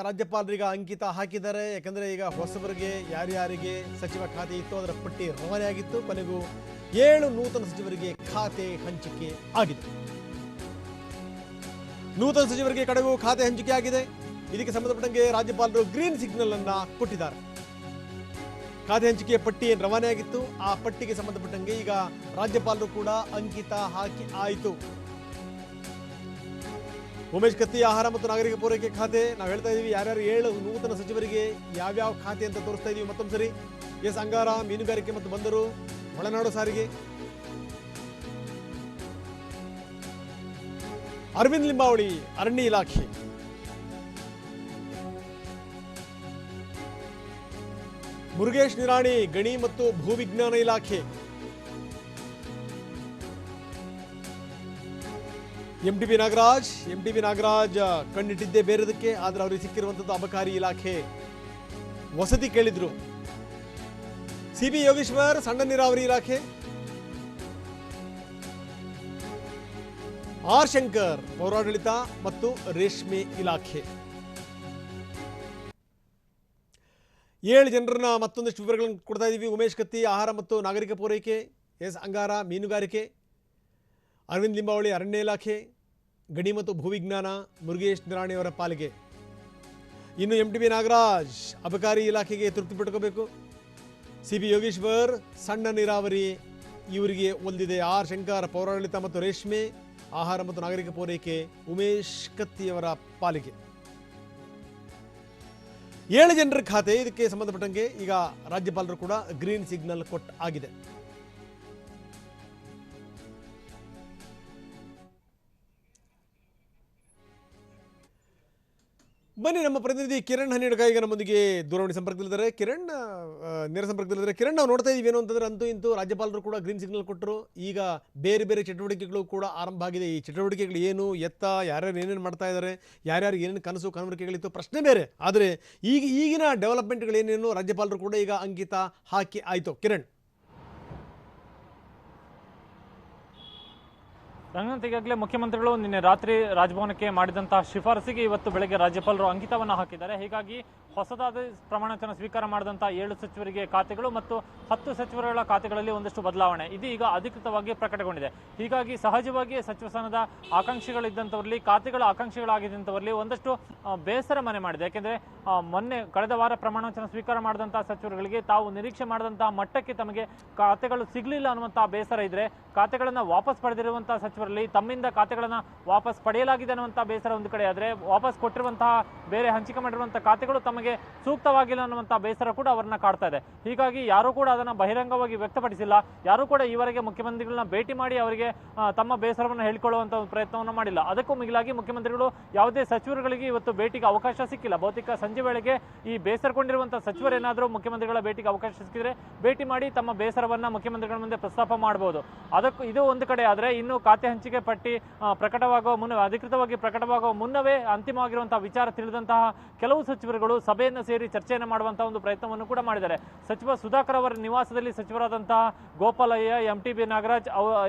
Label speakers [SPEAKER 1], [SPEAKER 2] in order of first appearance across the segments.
[SPEAKER 1] ರಾಜ್ಯಪಾಲರಿಗೆ ಅಂಕಿತ ಹಾಕಿದ್ದಾರೆ. ಯಾಕಂದರೆ ಈಗ ಹೊಸಬರಿಗೆ ಯಾರ್ಯಾರಿಗೆ ಸಚಿವ ಖಾತೆ ಇತ್ತು ಅದರ ಪಟ್ಟಿ ರವಾನೆ ಆಗಿತ್ತು. ಕೊನೆಗೂ 7 ನೂತನ ಸಚಿವರಿಗೆ ಖಾತೆ ಹಂಚಿಕೆ ಆಗಿದೆ. ನೂತನ ಸಚಿವರಿಗೆ ಕಡೆಗೂ ಖಾತೆ ಹಂಚಿಕೆ ಆಗಿದೆ. ಇದಕ್ಕೆ ಸಂಬಂಧಪಟ್ಟಂಗೆ ರಾಜ್ಯಪಾಲರು ಗ್ರೀನ್ ಸಿಗ್ನಲ್ ಅನ್ನ ಕೊಟ್ಟಿದ್ದಾರೆ. ಖಾತೆ ಹಂಚಿಕೆಯ ಪಟ್ಟಿ ರವಾನೆ ಆಗಿತ್ತು. ಆ ಪಟ್ಟಿಗೆ ಸಂಬಂಧಪಟ್ಟಂಗೆ ಈಗ ರಾಜ್ಯಪಾಲರು ಕೂಡ ಅಂಕಿತ ಹಾಕಿ ಆಯಿತು. ಉಮೇಶ್ ಕತ್ತಿ ಆಹಾರ ಮತ್ತು ನಾಗರಿಕ ಪೂರೈಕೆ ಖಾತೆ ನಾವು ಹೇಳ್ತಾ ಇದೀವಿ. ಯಾರ್ಯಾರು 7 ನೂತನ ಸಚಿವರಿಗೆ ಯಾವ್ಯಾವ ಖಾತೆ ಅಂತ ತೋರಿಸ್ತಾ ಇದೀವಿ. ಮತ್ತೊಂದು ಸರಿ ಎಸ್ ಅಂಗಾರ, ಮೀನುಗಾರಿಕೆ ಮತ್ತು ಬಂದರು, ಒಳನಾಡು ಸಾರಿಗೆ. ಅರವಿಂದ್ ಲಿಂಬಾವಳಿ ಅರಣ್ಯ ಇಲಾಖೆ, ಮುರುಗೇಶ್ ನಿರಾಣಿ ಗಣಿ ಮತ್ತು ಭೂವಿಜ್ಞಾನ ಇಲಾಖೆ, ಎಂಟಿಬಿ ನಾಗರಾಜ್ ಕಣ್ಣಿಟ್ಟಿದ್ದೇ ಬೇರೆದಕ್ಕೆ, ಆದ್ರೆ ಅವರಿಗೆ ಸಿಕ್ಕಿರುವಂಥದ್ದು ಅಬಕಾರಿ ಇಲಾಖೆ. ವಸತಿ ಕೇಳಿದ್ರು. ಸಿಬಿ ಯೋಗೇಶ್ವರ್ ಸಣ್ಣ ನೀರಾವರಿ ಇಲಾಖೆ, ಆರ್ ಶಂಕರ್ ಪೌರಾಡಳಿತ ಮತ್ತು ರೇಷ್ಮೆ ಇಲಾಖೆ. 7 ಜನರನ್ನ ಮತ್ತೊಂದಷ್ಟು ವಿವರಗಳನ್ನು ಕೊಡ್ತಾ ಇದ್ದೀವಿ. ಉಮೇಶ್ ಕತ್ತಿ ಆಹಾರ ಮತ್ತು ನಾಗರಿಕ ಪೂರೈಕೆ, ಎಸ್ ಅಂಗಾರ ಮೀನುಗಾರಿಕೆ, ಅರವಿಂದ್ ಲಿಂಬಾವಳಿ ಅರಣ್ಯ ಇಲಾಖೆ, ಗಣಿ ಮತ್ತು ಭೂವಿಜ್ಞಾನ ಮುರುಗೇಶ್ ನಿರಾಣಿಯವರ ಪಾಲಿಗೆ. ಇನ್ನು ಎಂಟಿಬಿ ನಾಗರಾಜ್ ಅಬಕಾರಿ ಇಲಾಖೆಗೆ ತೃಪ್ತಿ ಪಡ್ಕೋಬೇಕು. ಸಿಬಿ ಯೋಗೇಶ್ವರ್ ಸಣ್ಣ ನೀರಾವರಿ ಇವರಿಗೆ ಒಲ್ದಿದೆ. ಆರ್ ಶಂಕರ್ ಪೌರಾಡಳಿತ ಮತ್ತು ರೇಷ್ಮೆ, ಆಹಾರ ಮತ್ತು ನಾಗರಿಕ ಪೂರೈಕೆ ಉಮೇಶ್ ಕತ್ತಿಯವರ ಪಾಲಿಗೆ. 7 ಜನರ ಖಾತೆ. ಇದಕ್ಕೆ ಸಂಬಂಧಪಟ್ಟಂಗೆ ಈಗ ರಾಜ್ಯಪಾಲರು ಕೂಡ ಗ್ರೀನ್ ಸಿಗ್ನಲ್ ಕೊಟ್ಟು ಆಗಿದೆ. ಬನ್ನಿ, ನಮ್ಮ ಪ್ರತಿನಿಧಿ ಕಿರಣ್ ಹನ್ನೆರಡು ಈಗ ನಮ್ಮೊಂದಿಗೆ ದೂರವಾಣಿ ಸಂಪರ್ಕದಲ್ಲಿದ್ದಾರೆ. ಕಿರಣ್ ನೇರ ಸಂಪರ್ಕದಲ್ಲಿದ್ದಾರೆ. ಕಿರಣ್, ನಾವು ನೋಡ್ತಾ ಇದೀವಿ ಏನು ಅಂತಂದ್ರೆ ಅಂತೂ ಇಂತೂ ರಾಜ್ಯಪಾಲರು ಕೂಡ ಗ್ರೀನ್ ಸಿಗ್ನಲ್ ಕೊಟ್ಟರು. ಈಗ ಬೇರೆ ಬೇರೆ ಚಟುವಟಿಕೆಗಳು ಕೂಡ ಆರಂಭ ಆಗಿದೆ. ಈ ಚಟುವಟಿಕೆಗಳು ಏನು, ಎತ್ತ, ಯಾರ್ಯಾರು ಏನೇನು ಮಾಡ್ತಾ ಇದ್ದಾರೆ, ಯಾರ್ಯಾರು ಏನೇನು ಕನಸು ಕನವರಿಕೆಗಳಿತ್ತು ಪ್ರಶ್ನೆ ಬೇರೆ. ಆದರೆ ಈಗಿನ ಡೆವಲಪ್ಮೆಂಟ್ಗಳು ಏನೇನು ರಾಜ್ಯಪಾಲರು ಕೂಡ ಈಗ ಅಂಕಿತ ಹಾಕಿ ಆಯಿತು. ಕಿರಣ್,
[SPEAKER 2] ರಂಗನಾಥ್, ಈಗಾಗಲೇ ಮುಖ್ಯಮಂತ್ರಿಗಳು ನಿನ್ನೆ ರಾತ್ರಿ ರಾಜಭವನಕ್ಕೆ ಮಾಡಿದಂತಹ ಶಿಫಾರಸಿಗೆ ಇವತ್ತು ಬೆಳಗ್ಗೆ ರಾಜ್ಯಪಾಲರು ಅಂಕಿತವನ್ನು ಹಾಕಿದ್ದಾರೆ. ಹೀಗಾಗಿ ಹೊಸದಾದ ಪ್ರಮಾಣವಚನ ಸ್ವೀಕಾರ ಮಾಡಿದಂತಹ 7 ಸಚಿವರಿಗೆ ಖಾತೆಗಳು ಮತ್ತು 10 ಸಚಿವರುಗಳ ಖಾತೆಗಳಲ್ಲಿ ಒಂದಷ್ಟು ಬದಲಾವಣೆ ಇದು ಈಗ ಅಧಿಕೃತವಾಗಿ ಪ್ರಕಟಗೊಂಡಿದೆ. ಹೀಗಾಗಿ ಸಹಜವಾಗಿ ಸಚಿವ ಸ್ಥಾನದ ಆಕಾಂಕ್ಷಿಗಳಿದ್ದಂಥವರಲ್ಲಿ, ಖಾತೆಗಳ ಆಕಾಂಕ್ಷಿಗಳಾಗಿದ್ದಂಥವರಲ್ಲಿ ಒಂದಷ್ಟು ಬೇಸರ ಮನೆ ಮಾಡಿದೆ. ಯಾಕೆಂದರೆ ಮೊನ್ನೆ ಕಳೆದ ವಾರ ಪ್ರಮಾಣವಚನ ಸ್ವೀಕಾರ ಮಾಡಿದಂತಹ ಸಚಿವರುಗಳಿಗೆ ತಾವು ನಿರೀಕ್ಷೆ ಮಾಡಿದಂತಹ ಮಟ್ಟಕ್ಕೆ ತಮಗೆ ಖಾತೆಗಳು ಸಿಗಲಿಲ್ಲ ಅನ್ನುವಂತಹ ಬೇಸರ ಇದ್ರೆ, ಖಾತೆಗಳನ್ನು ವಾಪಸ್ ಪಡೆದಿರುವಂತಹ ಸಚಿವರಲ್ಲಿ ತಮ್ಮಿಂದ ಖಾತೆಗಳನ್ನು ವಾಪಸ್ ಪಡೆಯಲಾಗಿದೆ ಅನ್ನುವಂತಹ ಬೇಸರ ಒಂದು ಕಡೆ ಆದರೆ, ವಾಪಸ್ ಕೊಟ್ಟಿರುವಂತಹ ಬೇರೆ ಹಂಚಿಕೆ ಮಾಡಿರುವಂತಹ ಖಾತೆಗಳು ತಮಗೆ ಸೂಕ್ತವಾಗಿಲ್ಲ ಅನ್ನುವಂತಹ ಬೇಸರ ಕೂಡ ಅವರನ್ನ ಕಾಡ್ತಾ ಇದೆ. ಹೀಗಾಗಿ ಯಾರು ಕೂಡ ಅದನ್ನು ಬಹಿರಂಗವಾಗಿ ವ್ಯಕ್ತಪಡಿಸಿಲ್ಲ. ಯಾರು ಕೂಡ ಈವರೆಗೆ ಮುಖ್ಯಮಂತ್ರಿಗಳನ್ನ ಭೇಟಿ ಮಾಡಿ ಅವರಿಗೆ ತಮ್ಮ ಬೇಸರವನ್ನು ಹೇಳಿಕೊಳ್ಳುವಂತ ಪ್ರಯತ್ನವನ್ನು ಮಾಡಿಲ್ಲ. ಅದಕ್ಕೂ ಮಿಗಿಲಾಗಿ ಮುಖ್ಯಮಂತ್ರಿಗಳು ಯಾವುದೇ ಸಚಿವರುಗಳಿಗೆ ಇವತ್ತು ಭೇಟಿಗೆ ಅವಕಾಶ ಸಿಕ್ಕಿಲ್ಲ. ಬಹುತೇಕ ಸಂಜೆ ವೇಳೆಗೆ ಈ ಬೇಸರಗೊಂಡಿರುವಂತಹ ಸಚಿವರೇನಾದರೂ ಮುಖ್ಯಮಂತ್ರಿಗಳ ಭೇಟಿಗೆ ಅವಕಾಶ ಸಿಕ್ಕಿದ್ರೆ ಭೇಟಿ ಮಾಡಿ ತಮ್ಮ ಬೇಸರವನ್ನ ಮುಖ್ಯಮಂತ್ರಿಗಳ ಮುಂದೆ ಪ್ರಸ್ತಾಪ ಮಾಡಬಹುದು. ಅದಕ್ಕೂ ಇದು ಒಂದು ಕಡೆ ಆದರೆ, ಇನ್ನು ಖಾತೆ ಹಂಚಿಕೆ ಪಟ್ಟಿ ಪ್ರಕಟವಾಗುವ ಮುನ್ನ, ಅಧಿಕೃತವಾಗಿ ಪ್ರಕಟವಾಗುವ ಮುನ್ನವೇ ಅಂತಿಮವಾಗಿರುವಂತಹ ವಿಚಾರ ತಿಳಿದಂತಹ ಕೆಲವು ಸಚಿವರುಗಳು ಸಭೆಯನ್ನು ಸೇರಿ ಚರ್ಚೆಯನ್ನು ಮಾಡುವಂತಹ ಒಂದು ಪ್ರಯತ್ನವನ್ನು ಕೂಡ ಮಾಡಿದ್ದಾರೆ. ಸಚಿವ ಸುಧಾಕರ್ ಅವರ ನಿವಾಸದಲ್ಲಿ ಸಚಿವರಾದಂತಹ ಗೋಪಾಲಯ್ಯ, ಎಂಟಿಬಿ ನಾಗರಾಜ್,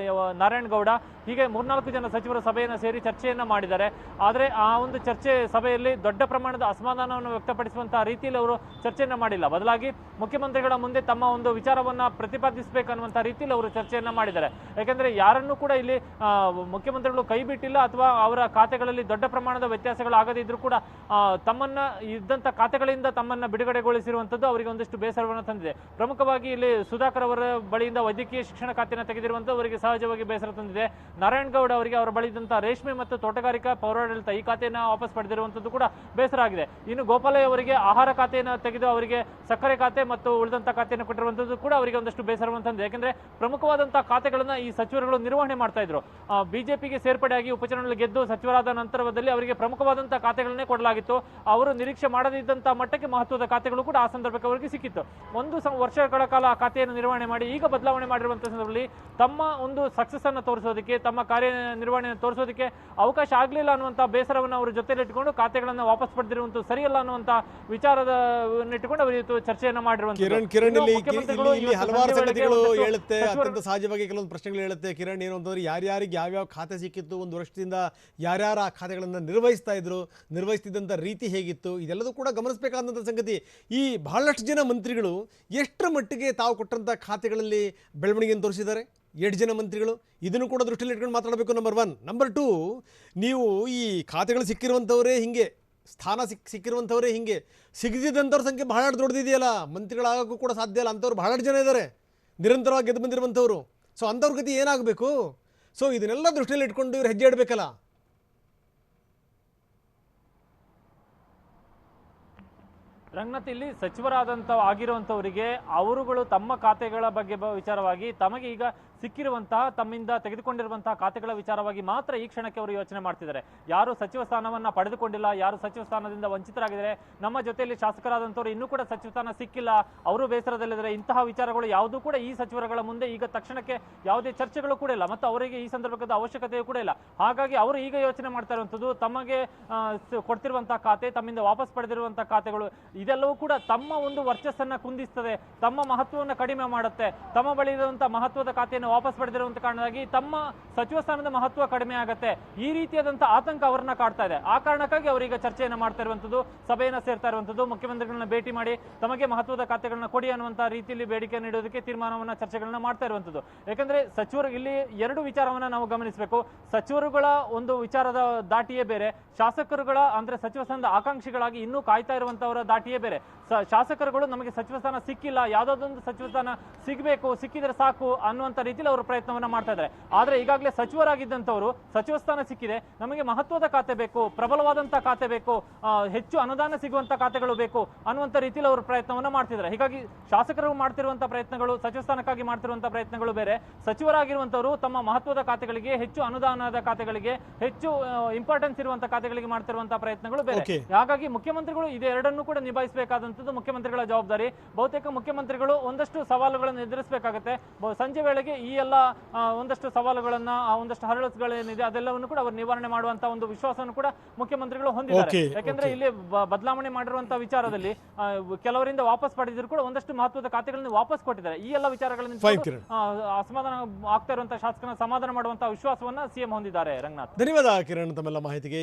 [SPEAKER 2] ನಾರಾಯಣಗೌಡ ಹೀಗೆ 3-4 ಜನ ಸಚಿವರು ಸಭೆಯನ್ನು ಸೇರಿ ಚರ್ಚೆಯನ್ನು ಮಾಡಿದ್ದಾರೆ. ಆದರೆ ಆ ಒಂದು ಚರ್ಚೆ ಸಭೆಯಲ್ಲಿ ದೊಡ್ಡ ಪ್ರಮಾಣದ ಅಸಮಾಧಾನವನ್ನು ವ್ಯಕ್ತಪಡಿಸುವಂತಹ ರೀತಿಯಲ್ಲಿ ಅವರು ಚರ್ಚೆಯನ್ನು ಮಾಡಿಲ್ಲ. ಬದಲಾಗಿ ಮುಖ್ಯಮಂತ್ರಿಗಳ ಮುಂದೆ ತಮ್ಮ ಒಂದು ವಿಚಾರವನ್ನ ಪ್ರತಿಪಾದಿಸಬೇಕನ್ನುವಂತಹ ರೀತಿಯಲ್ಲಿ ಅವರು ಚರ್ಚೆಯನ್ನು ಮಾಡಿದ್ದಾರೆ. ಯಾಕೆಂದ್ರೆ ಯಾರನ್ನೂ ಕೂಡ ಇಲ್ಲಿ ಮುಖ್ಯಮಂತ್ರಿಗಳು ಕೈ ಬಿಟ್ಟಿಲ್ಲ ಅಥವಾ ಅವರ ಖಾತೆಗಳಲ್ಲಿ ದೊಡ್ಡ ಪ್ರಮಾಣದ ವ್ಯತ್ಯಾಸಗಳಾಗದೇ ಇದ್ರೂ ಕೂಡ ತಮ್ಮನ್ನ ಇದ್ದಂತ ಖಾತೆಗಳಿಂದ ತಮ್ಮನ್ನ ಬಿಡುಗಡೆಗೊಳಿಸಿರುವಂತದ್ದು ಅವರಿಗೆ ಒಂದಷ್ಟು ಬೇಸರವನ್ನು ತಂದಿದೆ. ಪ್ರಮುಖವಾಗಿ ಇಲ್ಲಿ ಸುಧಾಕರ್ ಅವರ ಬಳಿಯಿಂದ ವೈದ್ಯಕೀಯ ಶಿಕ್ಷಣ ಖಾತೆಯನ್ನು ತೆಗೆದಿರುವಂತಹ ಅವರಿಗೆ ಸಹಜವಾಗಿ ಬೇಸರ ತಂದಿದೆ. ನಾರಾಯಣಗೌಡ ಅವರಿಗೆ ಅವರ ಬಳಿದಂತಹ ರೇಷ್ಮೆ ಮತ್ತು ತೋಟಗಾರಿಕಾ ಪೌರಾಡಳಿತ ಈ ಖಾತೆಯನ್ನು ವಾಪಸ್ ಪಡೆದಿರುವಂತದ್ದು ಕೂಡ ಬೇಸರ ಆಗಿದೆ. ಇನ್ನು ಗೋಪಾಲಯ್ಯ ಅವರಿಗೆ ಆಹಾರ ಖಾತೆಯನ್ನು ತೆಗೆದು ಅವರಿಗೆ ಸಕ್ಕರೆ ಖಾತೆ ಮತ್ತು ಉಳಿದಂತಹ ಖಾತೆಯನ್ನು ಕೊಟ್ಟಿರುವಂತದ್ದು ಕೂಡ ಅವರಿಗೆ ಒಂದಷ್ಟು ಬೇಸರವನ್ನು ತಂದಿದೆ. ಯಾಕೆಂದ್ರೆ ಪ್ರಮುಖವಾದಂತಹ ಖಾತೆಗಳನ್ನ ಈ ಸಚಿವರುಗಳು ನಿರ್ವಹಣೆ ಮಾಡ್ತಾ ಇದ್ರು. ಬಿಜೆಪಿಗೆ ಸೇರ್ಪಡೆಯಾಗಿ ಉಪಚುನಾವಣೆಯಲ್ಲಿ ಗೆದ್ದು ಸಚಿವರಾದ ನಂತರದಲ್ಲಿ ಅವರಿಗೆ ಪ್ರಮುಖವಾದಂತಹ ಖಾತೆಗಳನ್ನೇ ಕೊಡಲಾಗಿತ್ತು. ಅವರು ನಿರೀಕ್ಷೆ ಮಾಡದಿದ್ದಂತಹ ಹೇಳಿದಂತ ಮಟ್ಟಕ್ಕೆ ಮಹತ್ವದ ಖಾತೆಗಳು ಕೂಡ ಆ ಸಂದರ್ಭಕ್ಕೆ ಅವರಿಗೆ ಸಿಕ್ಕಿತ್ತು. ಒಂದು ವರ್ಷಗಳ ಕಾಲ ಆ ಖಾತೆಯನ್ನು ನಿರ್ವಹಣೆ ಮಾಡಿ ಈಗ ಬದಲಾವಣೆ ಮಾಡಿರುವಂತಹ ಸಂದರ್ಭದಲ್ಲಿ ತಮ್ಮ ಒಂದು ಸಕ್ಸಸ್ ಅನ್ನು ತೋರಿಸೋದಕ್ಕೆ, ತಮ್ಮ ಕಾರ್ಯನಿರ್ವಹಣೆಯನ್ನು ತೋರಿಸೋದಕ್ಕೆ ಅವಕಾಶ ಆಗಲಿಲ್ಲ ಅನ್ನುವಂಥ ಬೇಸರವನ್ನು ಅವರ ಜೊತೆಲಿ ಇಟ್ಕೊಂಡು ಖಾತೆಗಳನ್ನು ವಾಪಸ್ ಪಡೆದಿರುವಂತದ್ದು ಸರಿಯಲ್ಲ ಅನ್ನುವಂಥ ವಿಚಾರದ ಇಟ್ಟುಕೊಂಡು ಅವರು ಇವತ್ತು ಚರ್ಚೆಯನ್ನು ಮಾಡಿರುವಂತದ್ದು.
[SPEAKER 1] ಕಿರಣ್, ಇಲ್ಲಿ ಹಲವಾರು ಸಂಗತಿಗಳು ಹೇಳುತ್ತೆ, ಅತ್ಯಂತ ಸಹಜವಾಗಿ ಕೆಲವೊಂದು ಪ್ರಶ್ನೆಗಳು ಹೇಳುತ್ತೆ. ಕಿರಣ್, ಏನು ಅಂತಂದ್ರೆ ಯಾರ್ಯಾರಿಗೆ ಯಾವ್ಯಾವ ಖಾತೆ ಸಿಕ್ಕಿತ್ತು, ಒಂದು ವರ್ಷದಿಂದ ಯಾರ್ಯಾರು ಆ ಖಾತೆಗಳನ್ನು ನಿರ್ವಹಿಸ್ತಿದ್ದಂಥ ರೀತಿ ಹೇಗಿತ್ತು, ಇದೆಲ್ಲದೂ ಕೂಡ ಗಮನಿಸಬೇಕಾದಂಥ ಸಂಗತಿ. ಈ ಬಹಳಷ್ಟು ಜನ ಮಂತ್ರಿಗಳು ಎಷ್ಟರ ಮಟ್ಟಿಗೆ ತಾವು ಕೊಟ್ಟಂಥ ಖಾತೆಗಳಲ್ಲಿ ಬೆಳವಣಿಗೆಯನ್ನು ತೋರಿಸಿದ್ದಾರೆ. 8 ಜನ ಮಂತ್ರಿಗಳು, ಇದನ್ನು ಕೂಡ ದೃಷ್ಟಿಯಲ್ಲಿ ಇಟ್ಕೊಂಡು ಮಾತಾಡಬೇಕು. ನಂಬರ್ 1. ನಂಬರ್ 2, ನೀವು ಈ ಖಾತೆಗಳು ಸಿಕ್ಕಿರುವಂಥವರೇ ಹಿಂಗೆ, ಸ್ಥಾನ ಸಿಕ್ಕಿರುವಂಥವರೇ ಹಿಂಗೆ, ಸಿಗದಿದ್ದಂಥವ್ರ ಸಂಖ್ಯೆ ಬಹಳ ದೊಡ್ಡದಿದೆಯಲ್ಲ, ಮಂತ್ರಿಗಳಾಗೋಕ್ಕೂ ಕೂಡ ಸಾಧ್ಯ ಇಲ್ಲ ಅಂಥವ್ರು ಬಹಳಷ್ಟು ಜನ ಇದ್ದಾರೆ, ನಿರಂತರವಾಗಿ ಗೆದ್ದು ಬಂದಿರುವಂಥವ್ರು. ಸೊ ಅಂಥವ್ರ ಗತಿ ಏನಾಗಬೇಕು? ಸೊ ಇದನ್ನೆಲ್ಲ ದೃಷ್ಟಿಯಲ್ಲಿ ಇಟ್ಕೊಂಡು ಇವ್ರು ಹೆಜ್ಜೆ ಇಡಬೇಕಲ್ಲ.
[SPEAKER 2] ರಂಗನಾಥ್, ಇಲ್ಲಿ ಸಚಿವರಾದಂಥ ಆಗಿರುವಂಥವರಿಗೆ ಅವರುಗಳು ತಮ್ಮ ಖಾತೆಗಳ ಬಗ್ಗೆ ವಿಚಾರವಾಗಿ ತಮಗೆ ಈಗ ಸಿಕ್ಕಿರುವಂತಹ ತಮ್ಮಿಂದ ತೆಗೆದುಕೊಂಡಿರುವಂತಹ ಖಾತೆಗಳ ವಿಚಾರವಾಗಿ ಮಾತ್ರ ಈ ಕ್ಷಣಕ್ಕೆ ಅವರು ಯೋಚನೆ ಮಾಡ್ತಿದ್ದಾರೆ. ಯಾರು ಸಚಿವ ಸ್ಥಾನವನ್ನ ಪಡೆದುಕೊಂಡಿಲ್ಲ, ಯಾರು ಸಚಿವ ಸ್ಥಾನದಿಂದ ವಂಚಿತರಾಗಿದ್ದಾರೆ, ನಮ್ಮ ಜೊತೆಯಲ್ಲಿ ಶಾಸಕರಾದಂಥವ್ರು ಇನ್ನೂ ಕೂಡ ಸಚಿವ ಸ್ಥಾನ ಸಿಕ್ಕಿಲ್ಲ, ಅವರು ಬೇಸರದಲ್ಲಿದ್ದಾರೆ, ಇಂತಹ ವಿಚಾರಗಳು ಯಾವುದೂ ಕೂಡ ಈ ಸಚಿವರುಗಳ ಮುಂದೆ ಈಗ ತಕ್ಷಣಕ್ಕೆ ಯಾವುದೇ ಚರ್ಚೆಗಳು ಕೂಡ ಇಲ್ಲ ಮತ್ತು ಅವರಿಗೆ ಈ ಸಂದರ್ಭದ ಅವಶ್ಯಕತೆಯೂ ಕೂಡ ಇಲ್ಲ. ಹಾಗಾಗಿ ಅವರು ಈಗ ಯೋಚನೆ ಮಾಡ್ತಾ ಇರುವಂಥದ್ದು ತಮಗೆ ಕೊಡ್ತಿರುವಂತಹ ಖಾತೆ, ತಮ್ಮಿಂದ ವಾಪಸ್ ಪಡೆದಿರುವಂತಹ ಖಾತೆಗಳು ಇದೆಲ್ಲವೂ ಕೂಡ ತಮ್ಮ ಒಂದು ವರ್ಚಸ್ಸನ್ನ ಕುಂದಿಸ್ತದೆ, ತಮ್ಮ ಮಹತ್ವವನ್ನು ಕಡಿಮೆ ಮಾಡುತ್ತೆ, ತಮ್ಮ ಬಳಿ ಇರುವಂತಹ ಮಹತ್ವದ ಖಾತೆಯನ್ನು ವಾಪಸ್ ಪಡೆದಿರುವಂತ ಕಾರಣವಾಗಿ ತಮ್ಮ ಸಚಿವ ಸ್ಥಾನದ ಮಹತ್ವ ಕಡಿಮೆ ಆಗುತ್ತೆ. ಈ ರೀತಿಯಾದಂತಹ ಆತಂಕ ಅವರನ್ನ ಕಾಡ್ತಾ ಇದೆ. ಆ ಕಾರಣಕ್ಕಾಗಿ ಅವರೀಗ ಚರ್ಚೆಯನ್ನು ಮಾಡ್ತಾ ಇರುವಂತದ್ದು, ಸಭೆಯನ್ನ ಸೇರ್ತಾ ಇರುವಂತದ್ದು, ಮುಖ್ಯಮಂತ್ರಿಗಳನ್ನ ಭೇಟಿ ಮಾಡಿ ತಮಗೆ ಮಹತ್ವದ ಖಾತೆಗಳನ್ನ ಕೊಡಿ ಅನ್ನುವಂತ ರೀತಿಯಲ್ಲಿ ಬೇಡಿಕೆ ನೀಡೋದಕ್ಕೆ ತೀರ್ಮಾನವನ್ನ, ಚರ್ಚೆಗಳನ್ನ ಮಾಡ್ತಾ ಇರುವಂತದ್ದು. ಯಾಕಂದ್ರೆ ಸಚಿವರು ಇಲ್ಲಿ 2 ವಿಚಾರವನ್ನ ನಾವು ಗಮನಿಸಬೇಕು. ಸಚಿವರುಗಳ ಒಂದು ವಿಚಾರದ ದಾಟಿಯೇ ಬೇರೆ, ಶಾಸಕರುಗಳ ಅಂದ್ರೆ ಸಚಿವ ಸ್ಥಾನದ ಆಕಾಂಕ್ಷಿಗಳಾಗಿ ಇನ್ನೂ ಕಾಯ್ತಾ ಇರುವಂತವರ ದಾಟಿಯೇ ಬೇರೆ. ಶಾಸಕರುಗಳು ನಮಗೆ ಸಚಿವ ಸ್ಥಾನ ಸಿಕ್ಕಿಲ್ಲ, ಯಾವುದಾದೊಂದು ಸಚಿವ ಸ್ಥಾನ ಸಿಗಬೇಕು, ಸಿಕ್ಕಿದ್ರೆ ಸಾಕು ಅನ್ನುವಂತ ರೀತಿಯಲ್ಲಿ ಅವರು ಪ್ರಯತ್ನವನ್ನ ಮಾಡ್ತಾ ಇದ್ದಾರೆ. ಆದ್ರೆ ಈಗಾಗಲೇ ಸಚಿವರಾಗಿದ್ದಂಥವರು ಸಚಿವ ಸ್ಥಾನ ಸಿಕ್ಕಿದೆ, ನಮಗೆ ಮಹತ್ವದ ಖಾತೆ ಬೇಕು, ಪ್ರಬಲವಾದಂತಹ ಖಾತೆ ಬೇಕು, ಹೆಚ್ಚು ಅನುದಾನ ಸಿಗುವಂತ ಖಾತೆಗಳು ಬೇಕು ಅನ್ನುವಂತ ರೀತಿಯಲ್ಲಿ ಅವರು ಪ್ರಯತ್ನವನ್ನ ಮಾಡ್ತಿದ್ದಾರೆ. ಹೀಗಾಗಿ ಶಾಸಕರು ಮಾಡ್ತಿರುವಂತಹ ಪ್ರಯತ್ನಗಳು, ಸಚಿವ ಸ್ಥಾನಕ್ಕಾಗಿ ಮಾಡ್ತಿರುವಂತಹ ಪ್ರಯತ್ನಗಳು ಬೇರೆ, ಸಚಿವರಾಗಿರುವಂತವರು ತಮ್ಮ ಮಹತ್ವದ ಖಾತೆಗಳಿಗೆ, ಹೆಚ್ಚು ಅನುದಾನದ ಖಾತೆಗಳಿಗೆ, ಹೆಚ್ಚು ಇಂಪಾರ್ಟೆನ್ಸ್ ಇರುವಂತಹ ಖಾತೆಗಳಿಗೆ ಮಾಡ್ತಿರುವಂತಹ ಪ್ರಯತ್ನಗಳು ಬೇರೆ. ಹಾಗಾಗಿ ಮುಖ್ಯಮಂತ್ರಿಗಳು ಇದೆರಡನ್ನು ಕೂಡ ನಿಭಾಯಿಸಬೇಕಾದಂತದ್ದು ಮುಖ್ಯಮಂತ್ರಿಗಳ ಜವಾಬ್ದಾರಿ. ಬಹುತೇಕ ಮುಖ್ಯಮಂತ್ರಿಗಳು ಒಂದಷ್ಟು ಸವಾಲುಗಳನ್ನು ಎದುರಿಸಬೇಕಾಗುತ್ತೆ. ಸಂಜೆ ವೇಳೆಗೆ ಈ ಎಲ್ಲ ಒಂದಷ್ಟು ಸವಾಲುಗಳನ್ನ, ಒಂದಷ್ಟು ಹರಳುಗಳೇನಿದೆ ಅದೆಲ್ಲವನ್ನು ಕೂಡ ಅವರು ನಿವಾರಣೆ ಮಾಡುವಂತಹ ಒಂದು ವಿಶ್ವಾಸವನ್ನು ಕೂಡ ಮುಖ್ಯಮಂತ್ರಿಗಳು ಹೊಂದಿದ್ದಾರೆ. ಯಾಕೆಂದ್ರೆ ಇಲ್ಲಿ ಬದಲಾವಣೆ ಮಾಡಿರುವಂತಹ ವಿಚಾರದಲ್ಲಿ ಕೆಲವರಿಂದ ವಾಪಸ್ ಪಡೆದಿದ್ರು ಕೂಡ ಒಂದಷ್ಟು ಮಹತ್ವದ ಖಾತೆಗಳನ್ನು ವಾಪಸ್ ಕೊಟ್ಟಿದ್ದಾರೆ. ಈ ಎಲ್ಲ ವಿಚಾರಗಳನ್ನು ಅಸಮಾಧಾನ ಆಗ್ತಾ ಇರುವಂತಹ ಶಾಸಕರನ್ನ ಸಮಾಧಾನ ಮಾಡುವಂತಹ ವಿಶ್ವಾಸವನ್ನ ಸಿಎಂ ಹೊಂದಿದ್ದಾರೆ. ರಂಗನಾಥ್,
[SPEAKER 1] ಧನ್ಯವಾದ ಕಿರಣ್ ತಮ್ಮೆಲ್ಲ ಮಾಹಿತಿಗೆ.